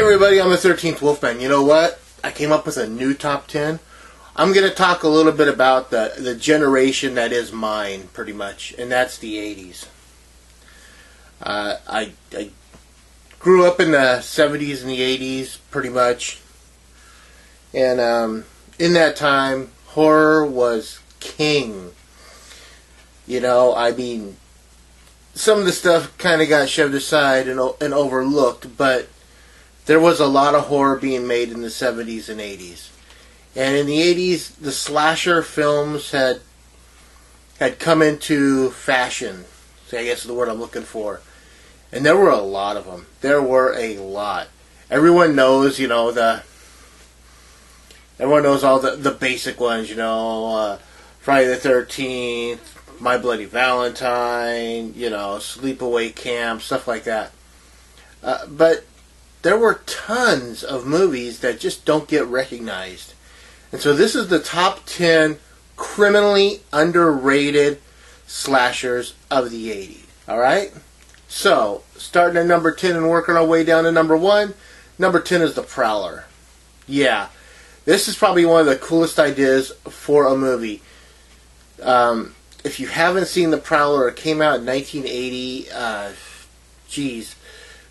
everybody, I'm the 13th Wolfman. You know what? I came up with a new top 10. I'm going to talk a little bit about the generation that is mine, pretty much, and that's the 80s. I grew up in the 70s and the 80s, pretty much. And in that time, horror was king. You know, I mean, some of the stuff kind of got shoved aside and overlooked, but there was a lot of horror being made in the 70s and 80s. And in the 80s, the slasher films had come into fashion. So I guess is the word I'm looking for. And there were a lot of them. There were a lot. Everyone knows, you know, everyone knows all the basic ones, you know, Friday the 13th, My Bloody Valentine, you know, Sleepaway Camp, stuff like that. But there were tons of movies that just don't get recognized. And so this is the top 10 criminally underrated slashers of the 80s. Alright? So, starting at number 10 and working our way down to number 1. Number 10 is the Prowler. Yeah. This is probably one of the coolest ideas for a movie. If you haven't seen the Prowler, it came out in 1980.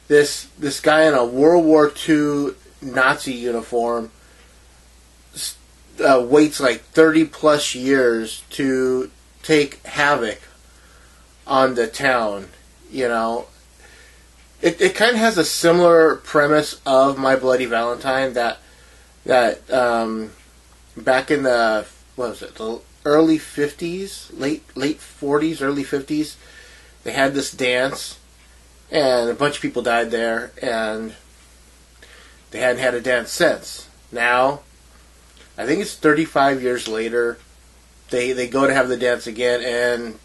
This guy in a World War II Nazi uniform waits like 30 plus years to take havoc on the town. You know, it kind of has a similar premise of My Bloody Valentine. That back in the the early 50s, late 40s, early 50s, they had this dance, and a bunch of people died there, and they hadn't had a dance since. Now, I think it's 35 years later, they go to have the dance again, and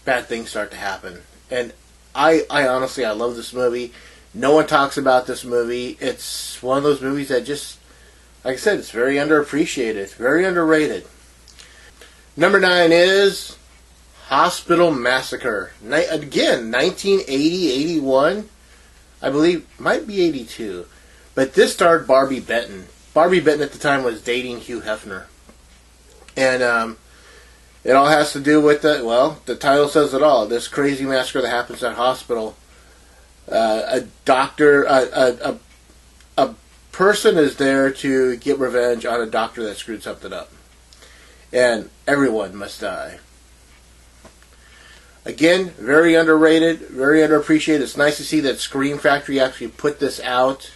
bad things start to happen. And I honestly, I love this movie. No one talks about this movie. It's one of those movies that just, like I said, it's very underappreciated, very underrated. Number 9 is Hospital Massacre. Again, 1980, 81, I believe, might be 82. But this starred Barbie Benton. Barbie Benton at the time was dating Hugh Hefner. And it all has to do with the title says it all. This crazy massacre that happens at a hospital. A doctor, a person is there to get revenge on a doctor that screwed something up. And everyone must die. Again, very underrated, very underappreciated. It's nice to see that Scream Factory actually put this out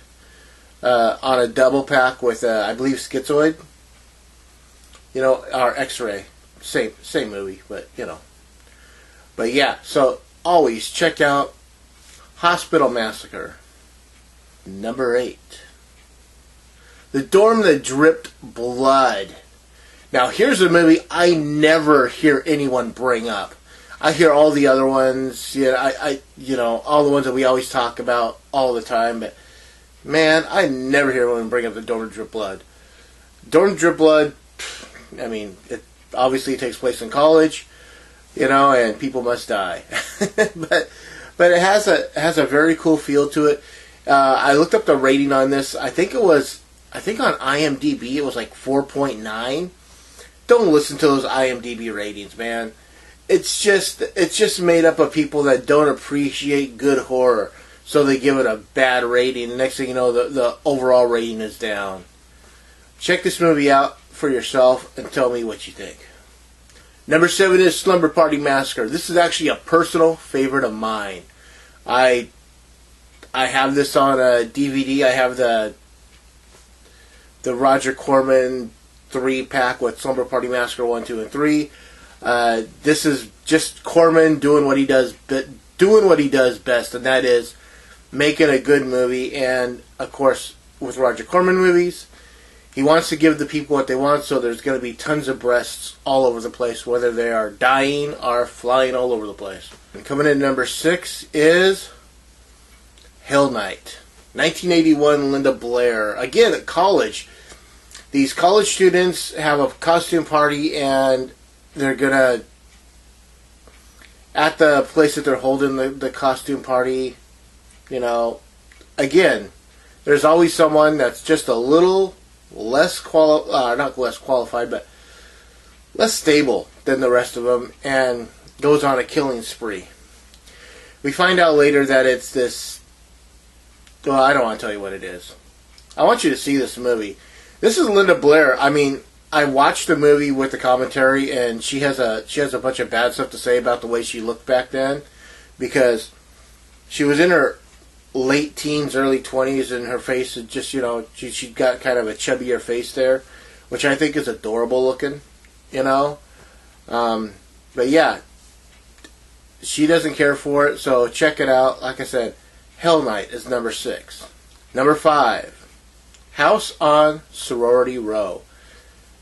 on a double pack with, I believe, Schizoid. You know, or X-Ray. Same movie, but, you know. But yeah, so always check out Hospital Massacre. Number 8. The Dorm That Dripped Blood. Now, here's a movie I never hear anyone bring up. I hear all the other ones, all the ones that we always talk about all the time, but man, I never hear anyone bring up the Dorm That Dripped Blood. Dorm That Dripped Blood, I mean, it obviously takes place in college, you know, and people must die. but it has a very cool feel to it. I looked up the rating on this. I think on IMDb it was like 4.9. Don't listen to those IMDb ratings, man. It's just made up of people that don't appreciate good horror, so they give it a bad rating. The next thing you know, the overall rating is down. Check this movie out for yourself and tell me what you think. Number 7 is Slumber Party Massacre. This is actually a personal favorite of mine. I have this on a DVD. I have the Roger Corman 3-pack with Slumber Party Massacre 1, 2, and 3. This is just Corman doing what he does best, and that is making a good movie. And of course, with Roger Corman movies, he wants to give the people what they want, so there's going to be tons of breasts all over the place, whether they are dying or flying all over the place. And coming in number 6 is Hell Night. 1981, Linda Blair. Again, at college. These college students have a costume party, and they're going to, at the place that they're holding the costume party, you know, again, there's always someone that's just a little less not less qualified, but less stable than the rest of them, and goes on a killing spree. We find out later that it's this. Well, I don't want to tell you what it is. I want you to see this movie. This is Linda Blair. I mean, I watched the movie with the commentary, and she has a bunch of bad stuff to say about the way she looked back then, because she was in her late teens, early 20s, and her face is just, she got kind of a chubbier face there, which I think is adorable looking, But yeah, she doesn't care for it, so check it out. Like I said, Hell Night is number 6. Number 5, House on Sorority Row.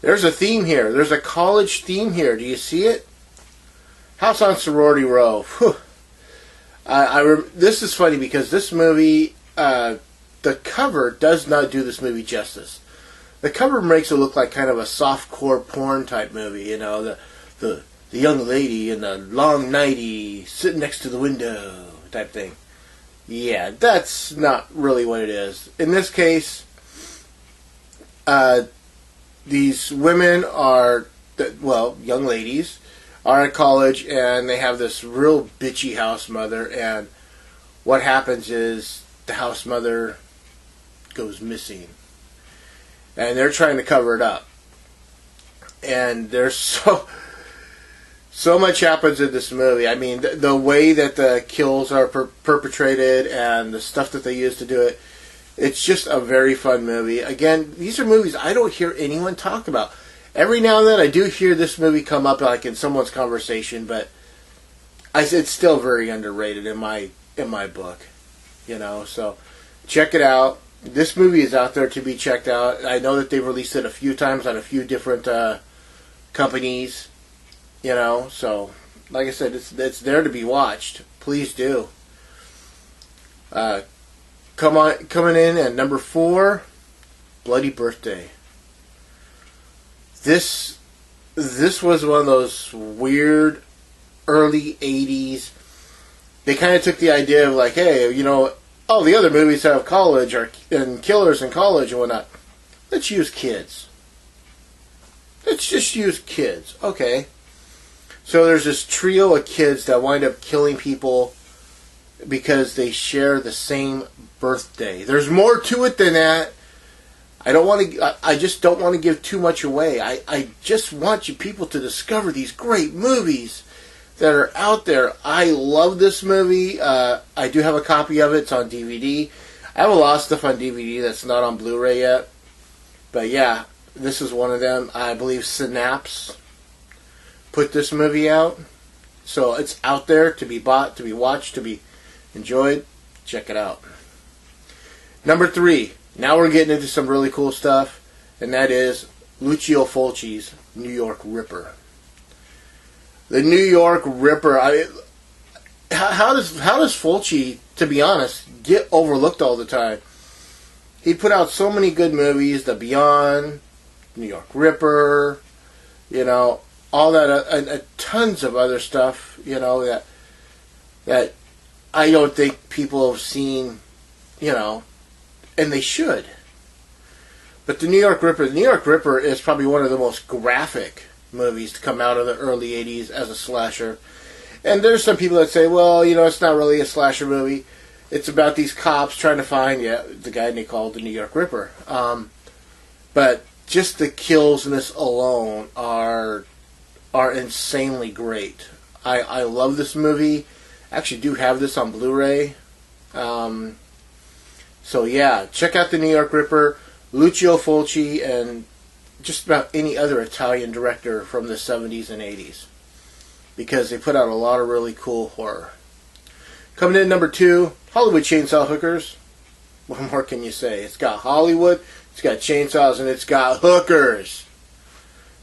There's a theme here. There's a college theme here. Do you see it? House on Sorority Row. Whew. This is funny because this movie, the cover does not do this movie justice. The cover makes it look like kind of a softcore porn type movie. The young lady in the long nightie sitting next to the window type thing. Yeah, that's not really what it is. In this case, these women are, young ladies, are at college, and they have this real bitchy house mother, and what happens is the house mother goes missing. And they're trying to cover it up. And there's so much happens in this movie. I mean, the way that the kills are perpetrated and the stuff that they use to do it, it's just a very fun movie. Again, these are movies I don't hear anyone talk about. Every now and then I do hear this movie come up like in someone's conversation, but it's still very underrated in my book. So check it out. This movie is out there to be checked out. I know that they've released it a few times on a few different companies. So like I said, it's there to be watched. Please do. Coming in at number 4, Bloody Birthday. This was one of those weird early 80s. They kind of took the idea of like, hey, all the other movies have college and killers in college and whatnot. Let's use kids. Let's just use kids. Okay. So there's this trio of kids that wind up killing people because they share the same birthday. There's more to it than that. I just don't want to give too much away. I just want you people to discover these great movies that are out there. I love this movie. I do have a copy of it. It's on DVD. I have a lot of stuff on DVD that's not on Blu-ray yet. But yeah, this is one of them. I believe Synapse put this movie out. So it's out there to be bought, to be watched, to be enjoyed. Check it out. Number 3. Now we're getting into some really cool stuff, and that is Lucio Fulci's New York Ripper. The New York Ripper. How does Fulci, to be honest, get overlooked all the time? He put out so many good movies: The Beyond, New York Ripper, all that, and tons of other stuff, that I don't think people have seen, and they should. But the New York Ripper is probably one of the most graphic movies to come out of the early 80s as a slasher. And there's some people that say, well, it's not really a slasher movie. It's about these cops trying to find, the guy they called the New York Ripper. But just the kills in this alone are insanely great. I love this movie. I actually do have this on Blu-ray. So yeah, check out the New York Ripper, Lucio Fulci, and just about any other Italian director from the 70s and 80s. Because they put out a lot of really cool horror. Coming in at number 2, Hollywood Chainsaw Hookers. What more can you say? It's got Hollywood, it's got chainsaws, and it's got hookers.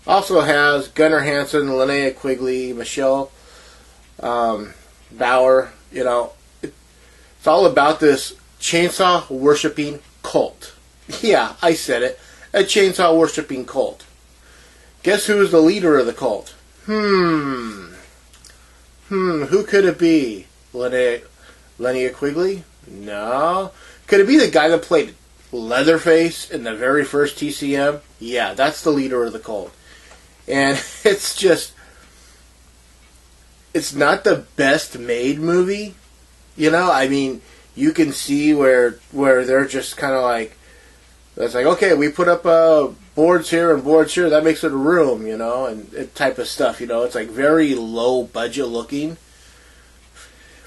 Also has Gunnar Hansen, Linnea Quigley, Michelle Bauer. It's all about this chainsaw worshipping cult. Yeah, I said it. A chainsaw worshipping cult. Guess who's the leader of the cult? Who could it be? Linnea Quigley? No. Could it be the guy that played Leatherface in the very first TCM, yeah, that's the leader of the cult. And it's just, it's not the best made movie, you know. I mean, you can see where they're just kind of like, it's like, okay, we put up boards here and boards here, that makes it a room, you know, and type of stuff, you know. It's like very low budget looking,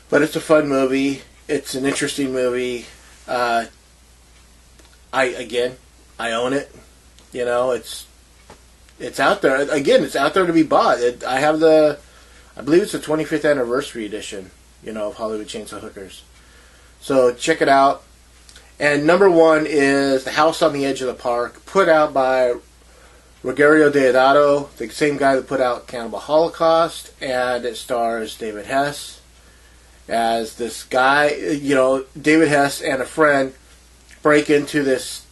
but it's a fun movie. It's an interesting movie. I own it. You know, it's out there. Again, it's out there to be bought. I believe it's the 25th anniversary edition, you know, of Hollywood Chainsaw Hookers. So check it out. And number 1 is The House on the Edge of the Park, put out by Rogerio Deodato, the same guy that put out Cannibal Holocaust, and it stars David Hess as this guy. You know, David Hess and a friend break into this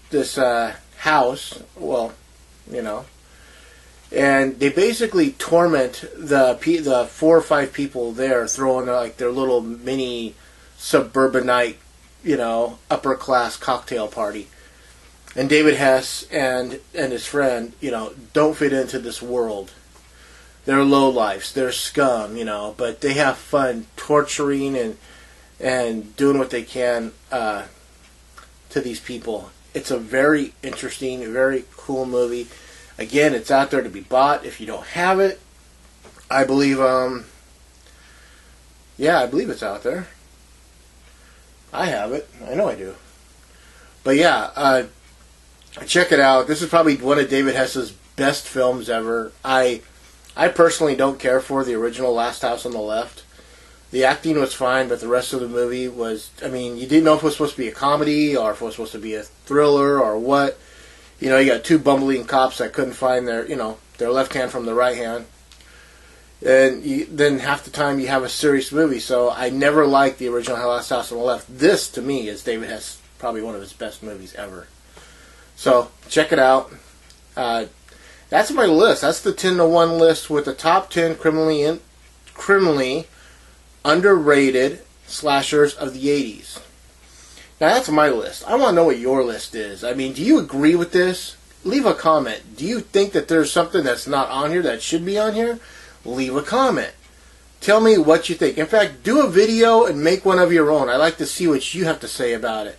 house. Well, you know, and they basically torment the 4 or 5 people there, throwing like their little mini suburbanite, you know, upper class cocktail party. And David Hess and his friend, you know, don't fit into this world. They're lowlifes, they're scum, you know, but they have fun torturing and doing what they can to these people. It's a very interesting, very cool movie. Again, it's out there to be bought. If you don't have it, I believe I believe it's out there. I have it. I know I do. But yeah, check it out. This is probably one of David Hess's best films ever. I personally don't care for the original Last House on the Left. The acting was fine, but the rest of the movie was, I mean, you didn't know if it was supposed to be a comedy or if it was supposed to be a thriller or what. You know, you got 2 bumbling cops that couldn't find their left hand from the right hand. And then half the time you have a serious movie. So I never liked the original Last House on the Left. This, to me, is David Hess, probably one of his best movies ever. So check it out. That's my list. That's the 10-to-1 list with the top 10 criminally underrated slashers of the 80s. Now that's my list. I want to know what your list is. I mean, do you agree with this? Leave a comment. Do you think that there's something that's not on here that should be on here? Leave a comment. Tell me what you think. In fact, do a video and make one of your own. I like to see what you have to say about it.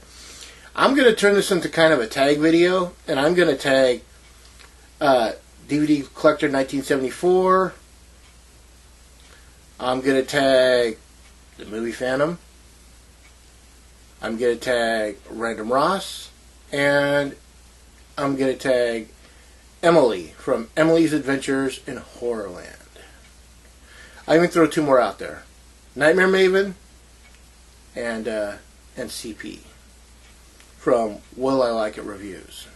I'm going to turn this into kind of a tag video, and I'm going to tag DVD Collector 1974. I'm going to tag the movie Phantom. I'm going to tag Random Ross. And I'm going to tag Emily from Emily's Adventures in Horrorland. I even throw 2 more out there. Nightmare Maven and CP from Will I Like It Reviews.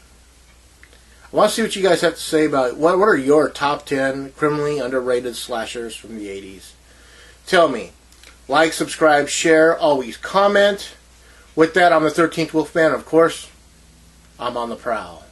I want to see what you guys have to say about it. What are your top 10 criminally underrated slashers from the 80s? Tell me. Like, subscribe, share, always comment. With that, I'm the 13th Wolfman. Of course, I'm on the prowl.